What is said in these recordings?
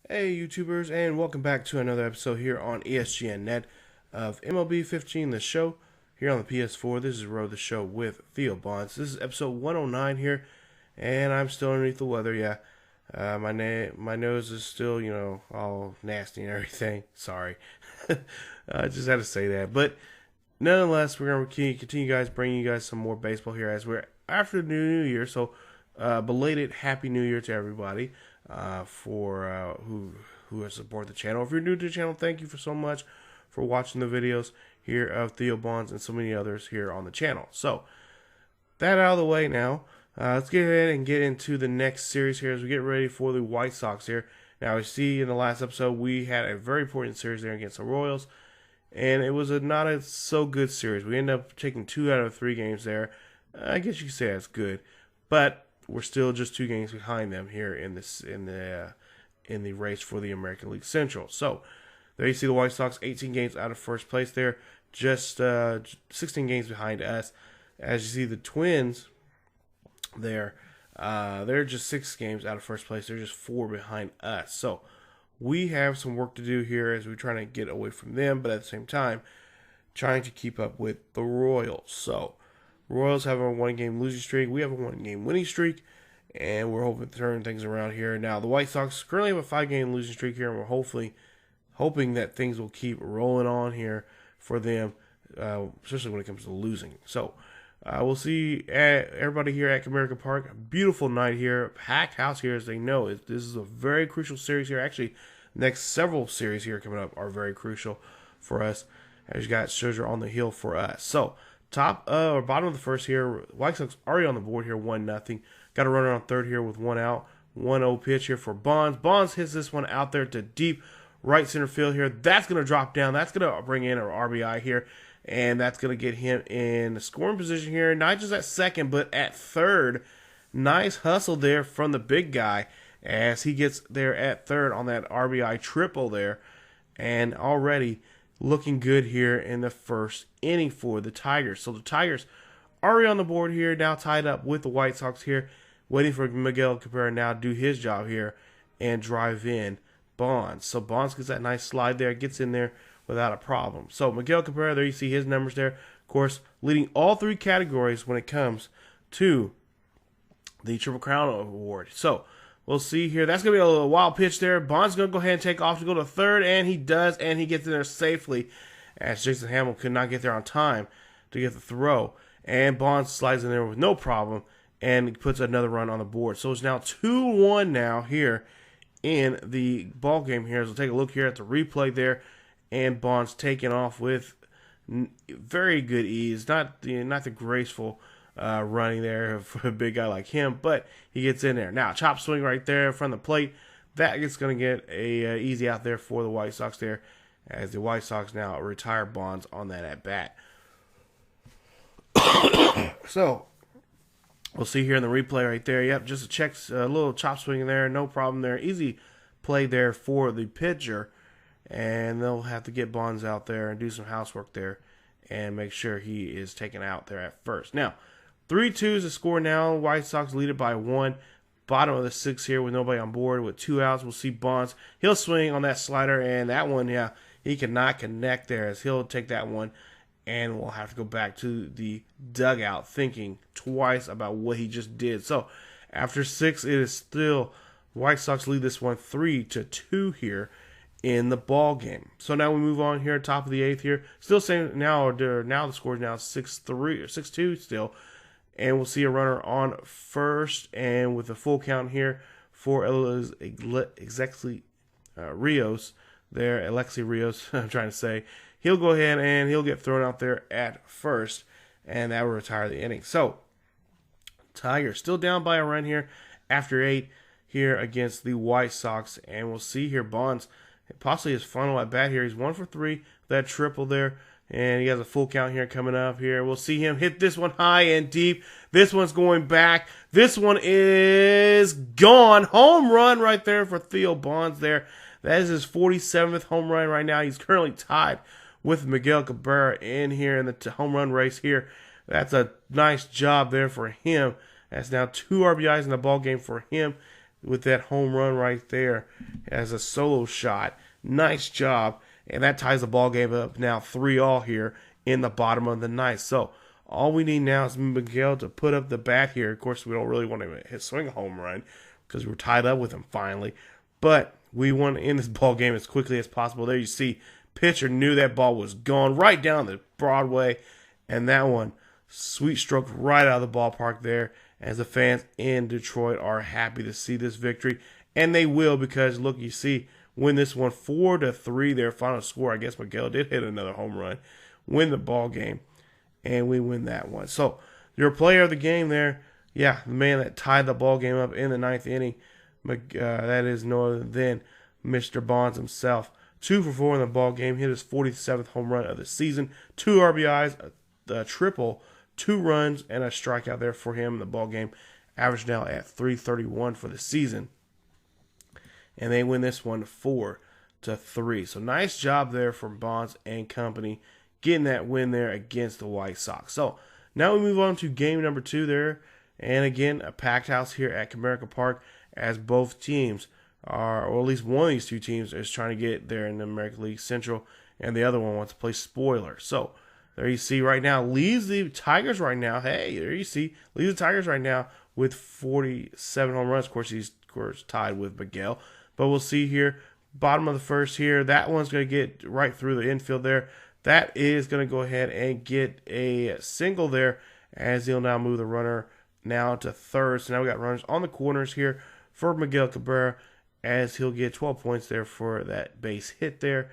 Hey YouTubers, and welcome back to another episode here on ESGNet of MLB 15, the show here on the PS4. This is Road the Show with Theo Bonds. This is episode 109 here, and I'm still underneath the weather. Yeah, my nose is still, all nasty and everything. Sorry, I just had to say that. But nonetheless, we're gonna continue, guys, bringing you guys some more baseball here as we're after the New Year. So, belated Happy New Year to everybody. For who has supported the channel. If you're new to the channel, thank you so much for watching the videos here of Theo Bonds and so many others here on the channel. So, that out of the way now, let's get ahead and get into the next series here as we get ready for the White Sox here. Now, we see in the last episode, we had a very important series there against the Royals, and it was not a so good series. We ended up taking 2 out of 3 games there. I guess you could say that's good, but we're still just 2 games behind them here in the race for the American League Central. So there you see the White Sox 18 games out of first place there, just 16 games behind us. As you see the Twins there, they're just 6 games out of first place. They're just 4 behind us. So we have some work to do here as we're trying to get away from them, but at the same time trying to keep up with the Royals. So Royals have a 1-game losing streak. We have a 1-game winning streak, and we're hoping to turn things around here. Now, the White Sox currently have a 5-game losing streak here, and we're hoping that things will keep rolling on here for them, especially when it comes to losing. So, we'll see everybody here at Comerica Park. A beautiful night here, packed house here, as they know. This is a very crucial series here. Actually, next several series here coming up are very crucial for us, as you got Scherzer on the hill for us. So, top or bottom of the first here, White Sox already on the board here, 1-0. Got a runner on third here with 1 out. 1-0 pitch here for Bonds. Bonds hits this one out there to deep right center field here. That's going to drop down. That's going to bring in an RBI here, and that's going to get him in scoring position here. Not just at second, but at third. Nice hustle there from the big guy as he gets there at third on that RBI triple there, and already looking good here in the first inning for the Tigers. So the Tigers already on the board here, now tied up with the White Sox here, waiting for Miguel Cabrera now to do his job here and drive in Bonds. So Bonds gets that nice slide there, gets in there without a problem. So Miguel Cabrera, there you see his numbers there. Of course, leading all 3 categories when it comes to the Triple Crown Award. So we'll see here. That's going to be a little wild pitch there. Bonds going to go ahead and take off to go to third, and he does, and he gets in there safely as Jason Hamill could not get there on time to get the throw. And Bonds slides in there with no problem and puts another run on the board. So it's now 2-1 now here in the ball game here. So we'll take a look here at the replay there, and Bonds taking off with very good ease. Not the graceful running there for a big guy like him, but he gets in there. Now, chop swing right there from the plate. That is going to get a easy out there for the White Sox there, as the White Sox now retire Bonds on that at bat. So we'll see here in the replay right there. Yep, just a little chop swing there, no problem there. Easy play there for the pitcher, and they'll have to get Bonds out there and do some housework there and make sure he is taken out there at first. Now, 3-2 is the score now. White Sox lead it by 1. Bottom of the 6th here with nobody on board with 2 outs. We'll see Bonds. He'll swing on that slider, and that one, yeah, he cannot connect there as he'll take that one, and we'll have to go back to the dugout thinking twice about what he just did. So after 6, it is still White Sox lead this one 3-2 here in the ball game. So now we move on here, top of the 8th here. Still saying now the score is now 6-3 or 6-2 still. And we'll see a runner on first, and with a full count here for Alexi Rios there, Alexi Rios, I'm trying to say. He'll go ahead and he'll get thrown out there at first, and that will retire the inning. So, Tigers still down by a run here after 8 here against the White Sox, and we'll see here Bonds, possibly his final at bat here. He's 1 for 3, that triple there. And he has a full count here coming up here. We'll see him hit this one high and deep. This one's going back. This one is gone. Home run right there for Theo Bonds there. That is his 47th home run right now. He's currently tied with Miguel Cabrera in here in the home run race here. That's a nice job there for him. That's now 2 RBIs in the ball game for him. with that home run right there as a solo shot. Nice job. And that ties the ball game up now 3-3 here in the bottom of the ninth. So all we need now is Miguel to put up the bat here. Of course, we don't really want to swing a home run because we're tied up with him finally. But we want to end this ball game as quickly as possible. There you see, pitcher knew that ball was gone right down the Broadway. And that one, sweet stroke right out of the ballpark there, as the fans in Detroit are happy to see this victory. And they will, because look, you see, win this one 4-3, their final score. I guess Miguel did hit another home run, win the ball game, and we win that one. So your player of the game there, yeah, the man that tied the ball game up in the ninth inning, that is no other than Mr. Bonds himself. 2 for 4 in the ball game, hit his 47th home run of the season, 2 RBIs, a triple, 2 runs, and a strikeout there for him in the ball game. Average now at .331 for the season. And they win this one 4-3. So nice job there from Bonds and company getting that win there against the White Sox. So now we move on to game number 2 there. And again, a packed house here at Comerica Park, as both teams are, or at least one of these two teams is trying to get there in the American League Central, and the other one wants to play spoiler. So there you see right now, leads the Tigers right now. Hey, there you see, leads the Tigers right now with 47 home runs. Of course, he's tied with Miguel. But we'll see here, bottom of the first here, that one's going to get right through the infield there. That is going to go ahead and get a single there, as he'll now move the runner now to third. So now we got runners on the corners here for Miguel Cabrera, as he'll get 12 points there for that base hit there,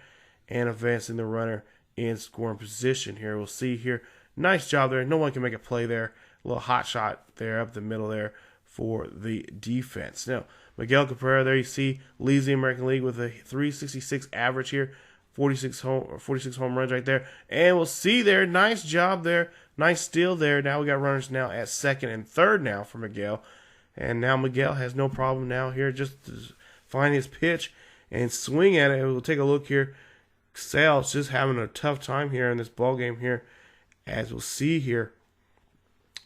and advancing the runner in scoring position here. We'll see here, nice job there. No one can make a play there. A little hot shot there up the middle there for the defense. Now, Miguel Cabrera, there you see, leads the American League with a .366 average here, 46 home runs right there. And we'll see there, nice job there, nice steal there. Now we got runners now at second and third now for Miguel. And now Miguel has no problem now here just to find his pitch and swing at it. We'll take a look here. Sale's just having a tough time here in this ball game here, as we'll see here.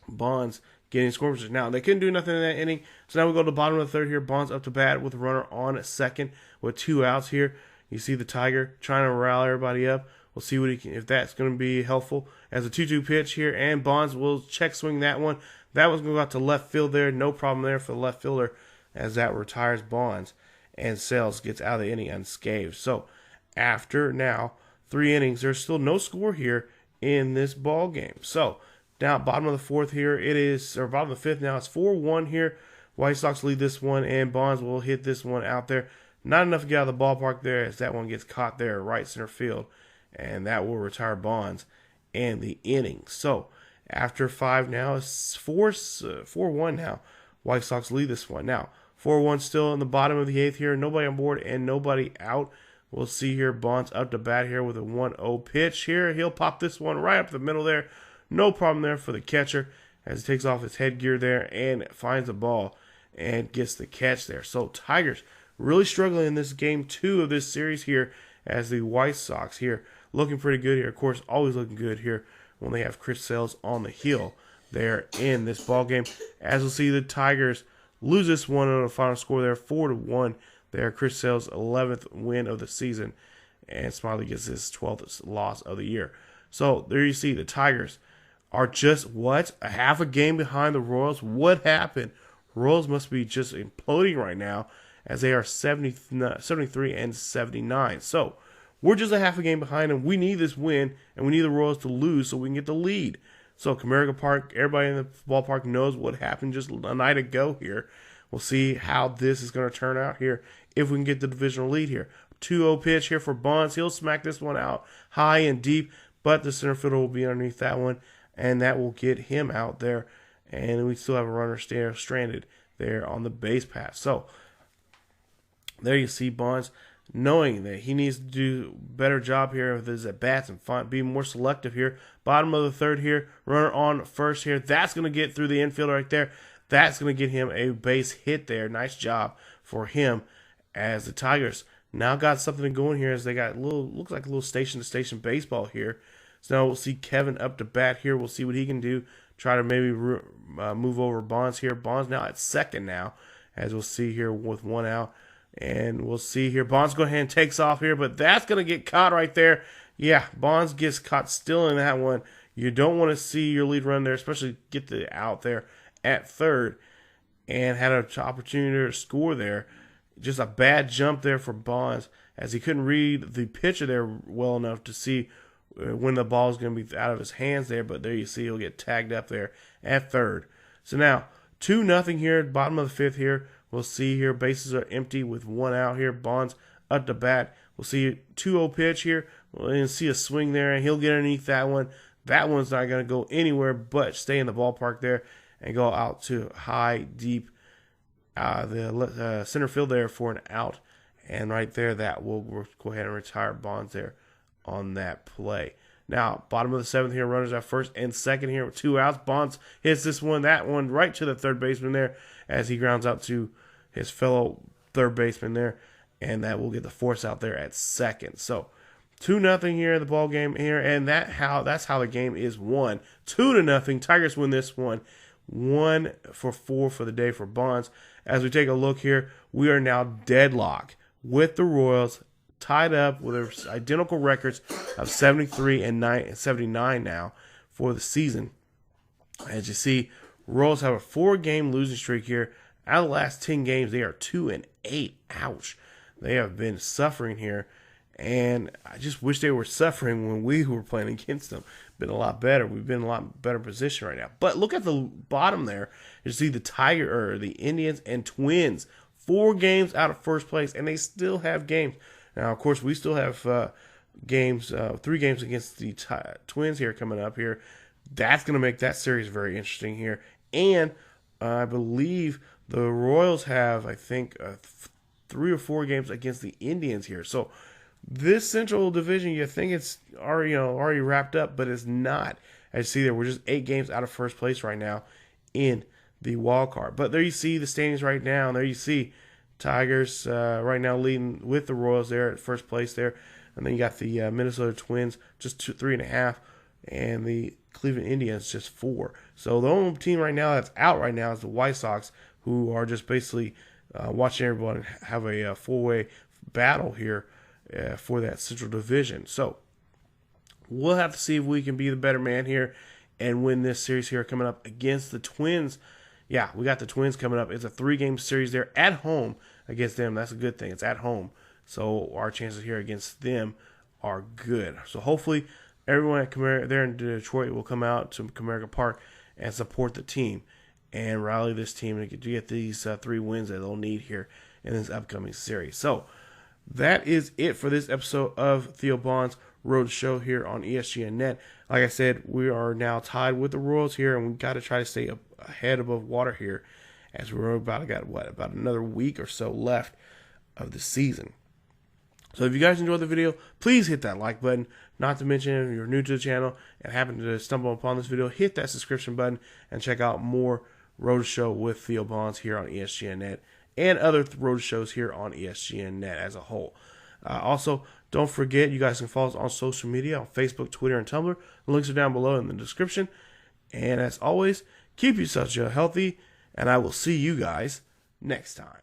Bonds getting scoring position. Now, they couldn't do nothing in that inning, so now we go to the bottom of the third here. Bonds up to bat with a runner on at second with 2 outs here. You see the Tiger trying to rally everybody up. We'll see what he can, if that's going to be helpful. As a 2-2 pitch here, and Bonds will check swing that one. That one's going to go out to left field there. No problem there for the left fielder, as that retires Bonds. And Sales gets out of the inning unscathed. So, after now 3 innings, there's still no score here in this ball game. So, now bottom of the fourth here, it is, or bottom of the fifth now, it's 4-1 here. White Sox lead this one, and Bonds will hit this one out there. Not enough to get out of the ballpark there, as that one gets caught there right center field, and that will retire Bonds and the inning. So, after 5 now, it's 4-1 now. White Sox lead this one. Now, 4-1 still in the bottom of the 8th here. Nobody on board and nobody out. We'll see here, Bonds up to bat here with a 1-0 pitch here. He'll pop this one right up the middle there. No problem there for the catcher, as he takes off his headgear there and finds the ball and gets the catch there. So Tigers really struggling in this game 2 of this series here, as the White Sox here looking pretty good here. Of course, always looking good here when they have Chris Sales on the hill there in this ball game. As we'll see, the Tigers lose this one on the final score there, 4-1 there. Chris Sales' 11th win of the season, and Smiley gets his 12th loss of the year. So there you see, the Tigers are just, a half a game behind the Royals. What happened? Royals must be just imploding right now, as they are 73 and 79. So we're just a half a game behind them. We need this win, and we need the Royals to lose so we can get the lead. So Comerica Park, everybody in the ballpark knows what happened just a night ago here. We'll see how this is going to turn out here, if we can get the divisional lead here. 2-0 pitch here for Bonds. He'll smack this one out high and deep, but the center fielder will be underneath that one, and that will get him out there. And we still have a runner stranded there on the base pass. So there you see Bonds knowing that he needs to do a better job here with his at-bats and be more selective here. Bottom of the third here, runner on first here. That's going to get through the infield right there. That's going to get him a base hit there. Nice job for him, as the Tigers now got something going here, as they got looks like a little station-to-station baseball here. So now we'll see Kevin up to bat here. We'll see what he can do. Try to maybe move over Bonds here. Bonds now at second now, as we'll see here with 1 out. And we'll see here. Bonds go ahead and takes off here, but that's going to get caught right there. Yeah, Bonds gets caught still in that one. You don't want to see your lead run there, especially get the out there at third. And had an opportunity to score there. Just a bad jump there for Bonds, as he couldn't read the pitcher there well enough to see when the ball is going to be out of his hands there. But there you see he'll get tagged up there at third. So now 2-0 here, bottom of the fifth here. We'll see here bases are empty with 1 out here. Bonds up to bat. We'll see a 2-0 pitch here. We'll see a swing there, and he'll get underneath that one. That one's not going to go anywhere but stay in the ballpark there and go out to high, deep, the center field there for an out. And right there, that will go ahead and retire Bonds there on that play. Now, bottom of the seventh here, runners at first and second here with 2 outs. Bonds hits this one, that one right to the third baseman there as he grounds out to his fellow third baseman there. And that will get the force out there at second. So 2-0 here in the ball game here, and that's how the game is won. 2-0. Tigers win this one. 1-for-4 for the day for Bonds. As we take a look here, we are now deadlocked with the Royals, tied up with their identical records of 73 and 79 now for the season. As you see, Royals have a 4-game losing streak here. Out of the last 10 games, they are 2-8. Ouch. They have been suffering here. And I just wish they were suffering when we were playing against them. Been a lot better. We've been in a lot better position right now. But look at the bottom there. You see the Indians and Twins. 4 games out of first place, and they still have games. Now, of course, we still have 3 games against the Twins here coming up here. That's going to make that series very interesting here. And I believe the Royals have, I think, 3 or 4 games against the Indians here. So this Central Division, you think it's already wrapped up, but it's not. As you see there, we're just 8 games out of first place right now in the wild card. But there you see the standings right now. And there you see Tigers right now leading with the Royals there at first place there. And then you got the Minnesota Twins just 3.5, and the Cleveland Indians just 4. So the only team right now that's out right now is the White Sox, who are just basically watching everyone have a 4-way battle here for that Central Division. So we'll have to see if we can be the better man here and win this series here coming up against the Twins. Yeah, we got the Twins coming up. It's a 3-game series there at home against them. That's a good thing. It's at home. So our chances here against them are good. So hopefully everyone at there in Detroit will come out to Comerica Park and support the team and rally this team to get these 3 wins that they'll need here in this upcoming series. So that is it for this episode of Theo Bonds Road Show here on ESGNet. Like I said, we are now tied with the Royals here, and we got to try to stay ahead above water here, as we're about another week or so left of the season. So if you guys enjoyed the video, please hit that like button. Not to mention, if you're new to the channel and happen to stumble upon this video, hit that subscription button and check out more Road Show with Theo Bonds here on ESGNet and other road shows here on ESGNet as a whole. Also, don't forget, you guys can follow us on social media on Facebook, Twitter, and Tumblr. The links are down below in the description. And as always, keep yourself healthy, and I will see you guys next time.